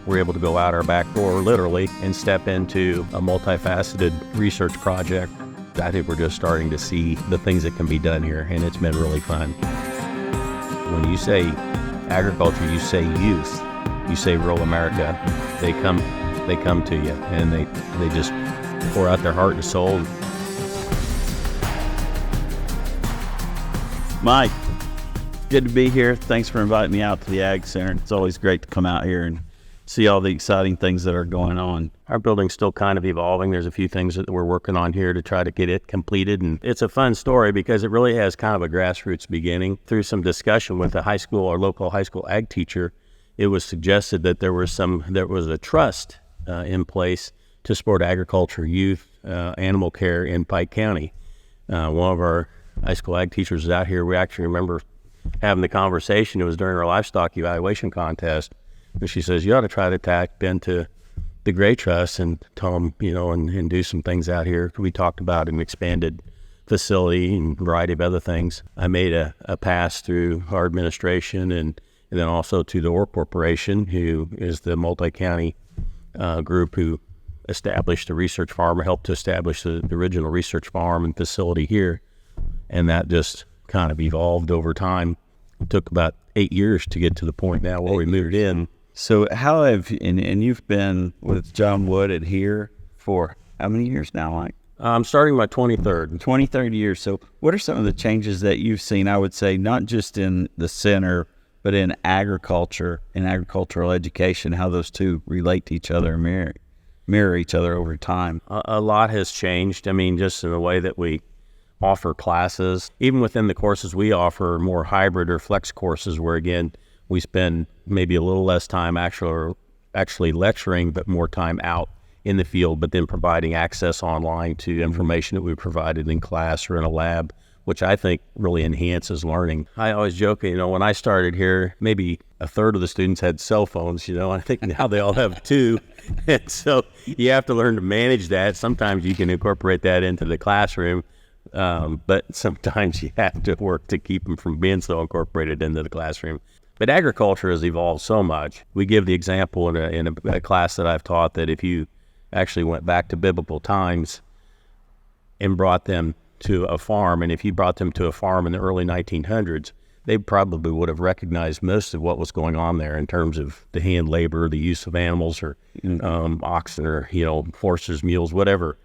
we're able to go out our back door, literally, and step into a multifaceted research project. I think we're just starting to see the things that can be done here, and it's been really fun. When you say agriculture, you say youth, you say rural America, they come to you, and they just pour out their heart and soul. Mike, good to be here. Thanks for inviting me out to the Ag Center. It's always great to come out here and see all the exciting things that are going on. Our building's still kind of evolving. There's a few things that we're working on here to try to get it completed. And it's a fun story because it really has kind of a grassroots beginning. Through some discussion with a high school or local high school ag teacher, it was suggested that there was a trust in place to support agriculture, youth, animal care in Pike County. One of our high school ag teachers was out here. We actually remember having the conversation. It was during our livestock evaluation contest. And she says, you ought to try to tap into the Gray Trust and tell them, and do some things out here. We talked about an expanded facility and a variety of other things. I made a pass through our administration and then also to the Orr Corporation, who is the multi-county group who established the research farm or helped to establish the original research farm and facility here. And that just kind of evolved over time. It took about 8 years to get to the point now where we moved in. So how and you've been with John Wood at here for how many years now, Mike? I'm starting my 23rd year. So what are some of the changes that you've seen, I would say, not just in the center, but in agriculture and agricultural education, how those two relate to each other and mirror each other over time? A lot has changed. I mean, just in the way that we offer classes. Even within the courses we offer, more hybrid or flex courses where, again, we spend maybe a little less time actually lecturing, but more time out in the field, but then providing access online to information that we provided in class or in a lab, which I think really enhances learning. I always joke, when I started here, maybe a third of the students had cell phones, I think now they all have two. And so you have to learn to manage that. Sometimes you can incorporate that into the classroom, but sometimes you have to work to keep them from being so incorporated into the classroom. But agriculture has evolved so much. We give the example in a class that I've taught that if you actually went back to biblical times and brought them to a farm, and if you brought them to a farm in the early 1900s, they probably would have recognized most of what was going on there in terms of the hand labor, the use of animals or oxen or, horses, mules, whatever.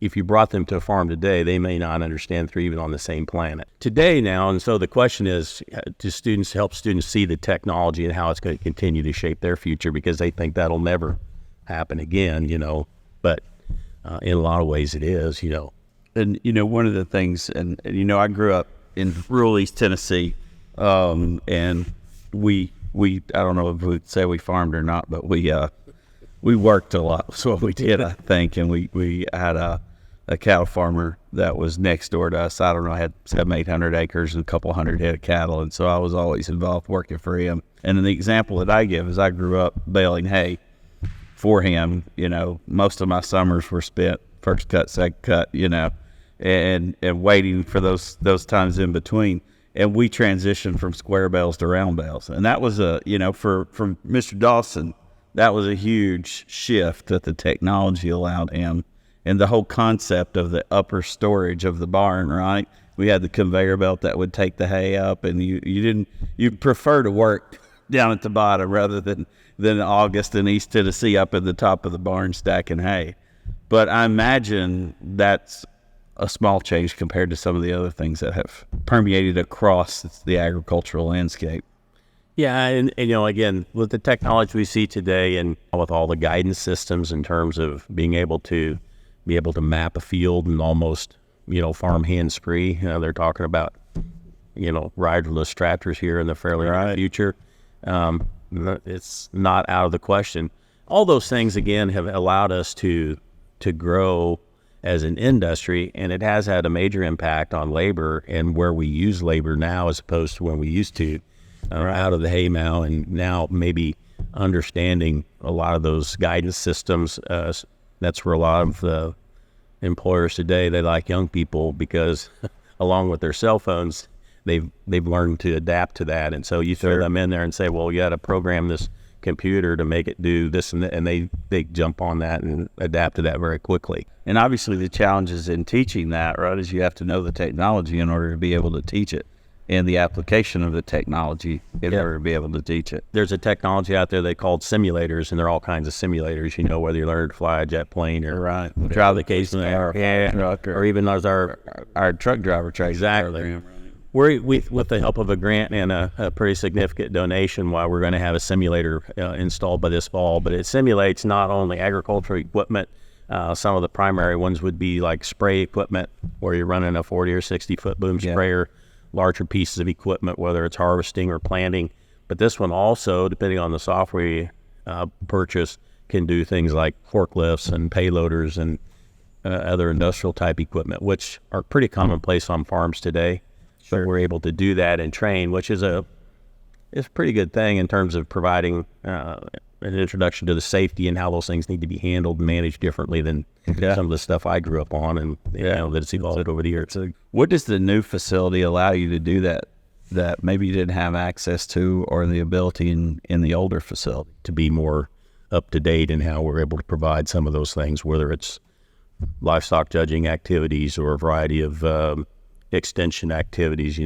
If you brought them to a farm today, they may not understand they're even on the same planet. Today now, and so the question is, do students help students see the technology and how it's going to continue to shape their future, because they think that'll never happen again, but in a lot of ways it is, And, one of the things, and I grew up in rural East Tennessee, and we I don't know if we'd say we farmed or not, but we worked a lot. That's what we did, I think. And we had a cattle farmer that was next door to us. I don't know, had 700-800 acres and a couple hundred head of cattle. And so I was always involved working for him. And the example that I give is I grew up baling hay for him. Most of my summers were spent first cut, second cut, and waiting for those times in between. And we transitioned from square bales to round bales. And that was for Mr. Dawson, that was a huge shift that the technology allowed him. And the whole concept of the upper storage of the barn, right? We had the conveyor belt that would take the hay up, and you prefer to work down at the bottom rather than August in East Tennessee up at the top of the barn stacking hay. But I imagine that's a small change compared to some of the other things that have permeated across the agricultural landscape. Yeah, and again, with the technology we see today and with all the guidance systems in terms of being able to map a field and almost, farm hands-free, they're talking about, riderless tractors here in the fairly near future. It's not out of the question. All those things, again, have allowed us to grow as an industry, and it has had a major impact on labor and where we use labor now as opposed to when we used to out of the hay mow, and now maybe understanding a lot of those guidance systems. That's where a lot of the employers today, they like young people because along with their cell phones, they've learned to adapt to that. And so you throw them in there and say, well, you got to program this computer to make it do this and that, and they jump on that and adapt to that very quickly. And obviously the challenges in teaching that, right, is you have to know the technology in order to be able to teach it, and the application of the technology in order to be able to teach it. There's a technology out there they called simulators, and there are all kinds of simulators, whether you learn to fly a jet plane or drive the case in the air, truck, or even as our truck driver training program. We with the help of a grant and a pretty significant donation, we're going to have a simulator installed by this fall. But it simulates not only agricultural equipment. Some of the primary ones would be like spray equipment, where you're running a 40 or 60 foot boom sprayer, larger pieces of equipment, whether it's harvesting or planting. But this one also, depending on the software you purchase, can do things like forklifts and payloaders and other industrial type equipment, which are pretty commonplace on farms today. But we're able to do that and train, which is it's a pretty good thing in terms of providing an introduction to the safety and how those things need to be handled and managed differently than some of the stuff I grew up on, and that it's evolved over the years. So what does the new facility allow you to do that maybe you didn't have access to, or the ability in the older facility? To be more up to date in how we're able to provide some of those things, whether it's livestock judging activities or a variety of extension activities,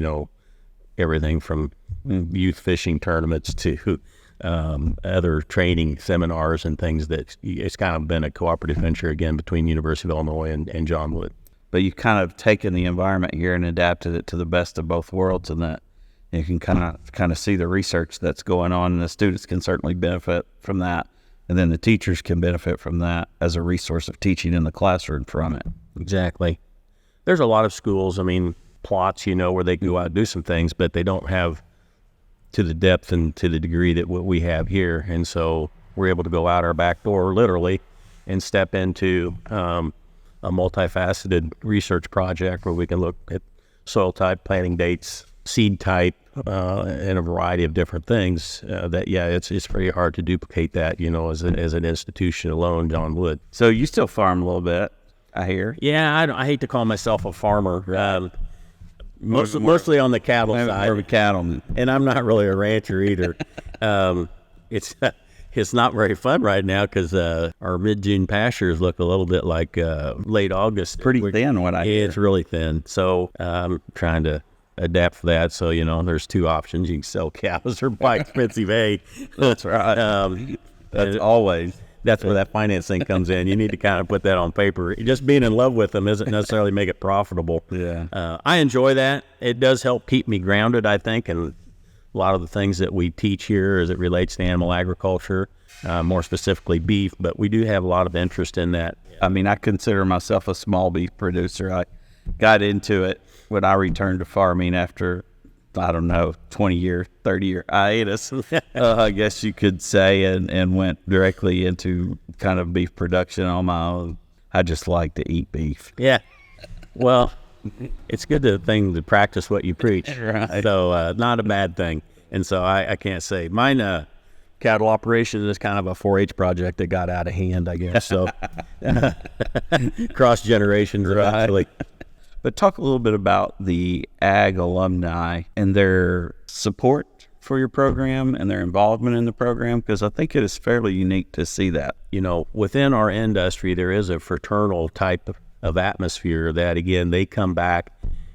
everything from youth fishing tournaments to other training seminars and things. That it's kind of been a cooperative venture again between University of Illinois and John Wood. But you've kind of taken the environment here and adapted it to the best of both worlds, and that you can kind of see the research that's going on, and the students can certainly benefit from that, and then the teachers can benefit from that as a resource of teaching in the classroom from it. Exactly. There's a lot of schools, plots, where they go out and do some things, but they don't have to the depth and to the degree that what we have here. And so we're able to go out our back door, literally, and step into a multifaceted research project where we can look at soil type, planting dates, seed type, and a variety of different things it's pretty hard to duplicate that, as an institution alone, John Wood. So you still farm a little bit, I hear. Yeah, I hate to call myself a farmer. Mostly on the cattle side. More of a cattleman. And I'm not really a rancher either. It's not very fun right now because our mid-June pastures look a little bit like late August. Pretty thin, what I hear. It's really thin. So I'm trying to adapt for that. So, there's two options. You can sell cows or buy expensive hay. That's right. That's always. That's where that financing comes in. You need to kind of put that on paper. Just being in love with them doesn't necessarily make it profitable. Yeah. I enjoy that. It does help keep me grounded, I think, and a lot of the things that we teach here as it relates to animal agriculture, more specifically beef, but we do have a lot of interest in that. I consider myself a small beef producer. I got into it when I returned to farming after, 20-year, 30-year hiatus, I guess you could say, and went directly into kind of beef production on my own. I just like to eat beef. Yeah. Well, it's good to practice what you preach. Right. So not a bad thing. And so I can't say. Mine, cattle operation is kind of a 4-H project that got out of hand, I guess. So cross generations eventually. But talk a little bit about the ag alumni and their support for your program and their involvement in the program, because I think it is fairly unique to see that. Within our industry, there is a fraternal type of atmosphere that, again, they come back.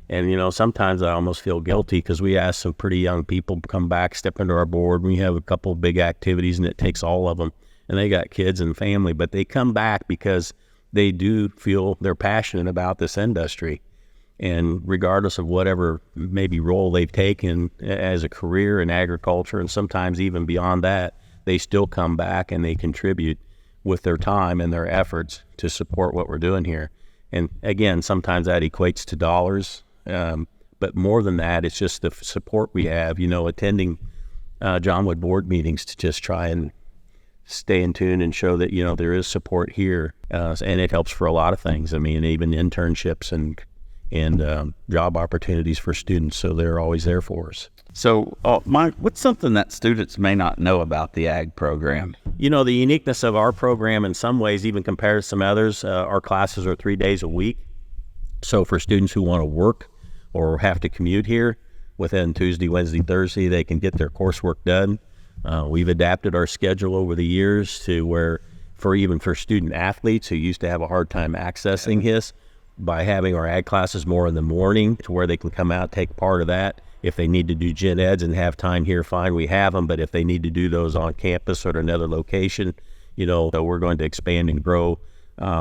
And, sometimes I almost feel guilty because we ask some pretty young people to come back, step into our board. We have a couple of big activities, and it takes all of them. And they got kids and family, but they come back because they do feel they're passionate about this industry. And regardless of whatever maybe role they've taken as a career in agriculture, and sometimes even beyond that, they still come back and they contribute with their time and their efforts to support what we're doing here. And again, sometimes that equates to dollars, but more than that, it's just the support we have, attending John Wood board meetings to just try and stay in tune and show that, there is support here. And it helps for a lot of things. Even internships and job opportunities for students, so they're always there for us. So, Mike, what's something that students may not know about the ag program? The uniqueness of our program in some ways, even compared to some others, our classes are 3 days a week. So for students who want to work or have to commute here, within Tuesday, Wednesday, Thursday, they can get their coursework done. We've adapted our schedule over the years to where, for student athletes who used to have a hard time accessing his, by having our ag classes more in the morning to where they can come out, take part of that. If they need to do gen eds and have time here, fine, we have them. But if they need to do those on campus or at another location, so we're going to expand and grow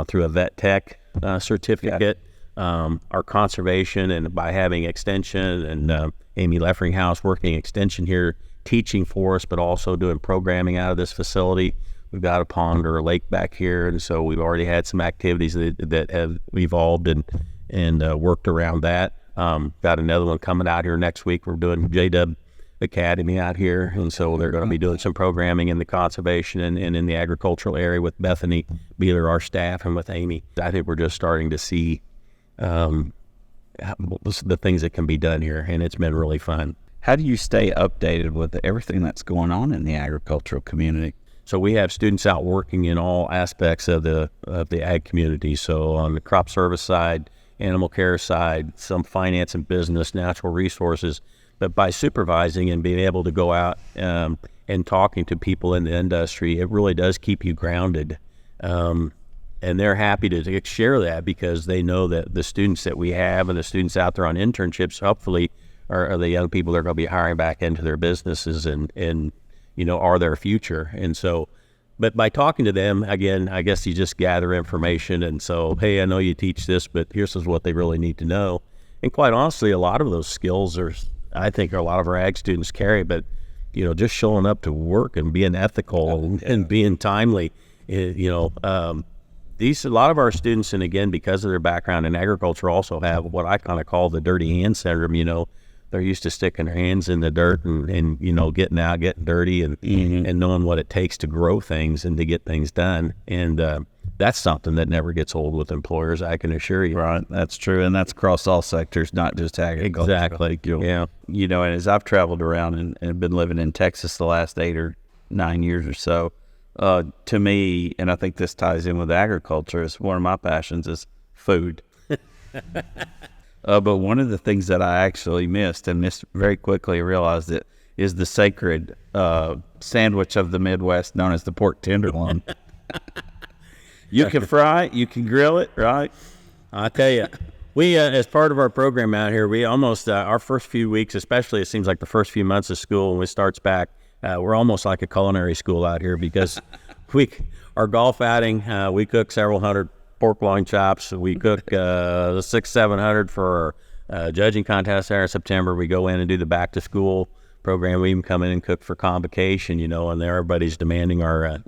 through a vet tech certificate. Our conservation, and by having extension, and Amy Leffringhouse working extension here, teaching for us, but also doing programming out of this facility. We've got a pond or a lake back here, and so we've already had some activities that have evolved and worked around that. Got another one coming out here next week. We're doing JW Academy out here, and so they're going to be doing some programming in the conservation and in the agricultural area with Bethany Beeler, our staff, and with Amy. I think we're just starting to see the things that can be done here, and it's been really fun. How do you stay updated with everything that's going on in the agricultural community? So we have students out working in all aspects of the ag community. So on the crop service side, animal care side, some finance and business, natural resources. But by supervising and being able to go out and talking to people in the industry, it really does keep you grounded. And they're happy to share that because they know that the students that we have and the students out there on internships, hopefully, are the young people they're going to be hiring back into their businesses and are their future. And so, but by talking to them, again, I guess you just gather information. And so, hey, I know you teach this, but here's what they really need to know. And quite honestly, a lot of those skills I think a lot of our ag students carry, but, just showing up to work and being ethical and being timely, a lot of our students, and again, because of their background in agriculture, also have what I kind of call the dirty hand syndrome. They're used to sticking their hands in the dirt and getting out, getting dirty, and knowing what it takes to grow things and to get things done. And that's something that never gets old with employers, I can assure you. Right, that's true, and that's across all sectors, not just agriculture. Exactly, yeah. And as I've traveled around and been living in Texas the last 8 or 9 years or so, to me, and I think this ties in with agriculture, is one of my passions is food. But one of the things that I actually missed very quickly realized it is the sacred sandwich of the Midwest known as the pork tenderloin. You can fry it, you can grill it, right? I tell you, we, as part of our program out here, we almost, our first few weeks, especially it seems like the first few months of school when it starts back, we're almost like a culinary school out here because our golf outing, we cook several hundred pork loin chops. We cook 600-700 for our judging contest there in September. We go in and do the back to school program. We even come in and cook for convocation, and everybody's demanding our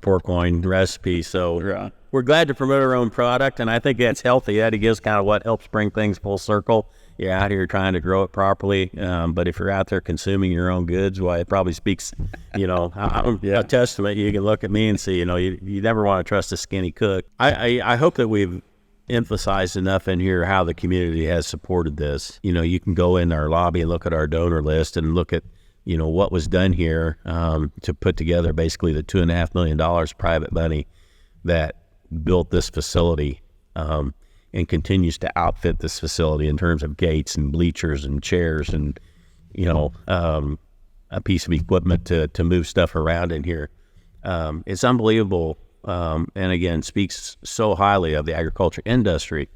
pork loin recipe. So we're glad to promote our own product, and I think that's healthy. That is kind of what helps bring things full circle. You're out here trying to grow it properly, but if you're out there consuming your own goods, well, it probably speaks, a testament. You can look at me and see, you never want to trust a skinny cook. I hope that we've emphasized enough in here how the community has supported this. You can go in our lobby and look at our donor list and look at, what was done here to put together basically the $2.5 million private money that built this facility. And continues to outfit this facility in terms of gates and bleachers and chairs and, a piece of equipment to move stuff around in here. It's unbelievable, and again, speaks so highly of the agriculture industry,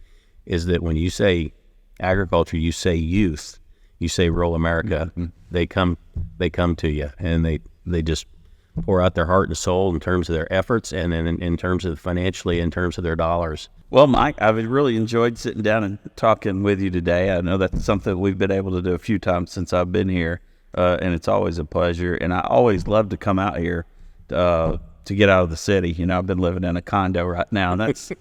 is that when you say agriculture, you say youth, you say rural America, they come to you, and they just pour out their heart and soul in terms of their efforts, and then in terms of financially, in terms of their dollars. Well, Mike, I've really enjoyed sitting down and talking with you today. I know that's something we've been able to do a few times since I've been here, and it's always a pleasure. And I always love to come out here to get out of the city. I've been living in a condo right now, and that's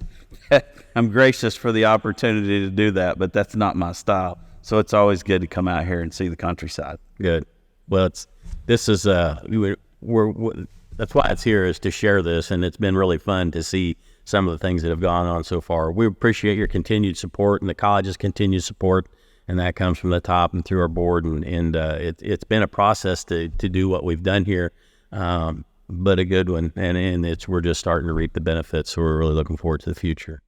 I'm gracious for the opportunity to do that, but that's not my style. So it's always good to come out here and see the countryside. Good. Well, that's why it's here, is to share this, and it's been really fun to see some of the things that have gone on so far. We appreciate your continued support and the college's continued support, and that comes from the top and through our board, and it's been a process to do what we've done here, but a good one, and we're just starting to reap the benefits, so we're really looking forward to the future.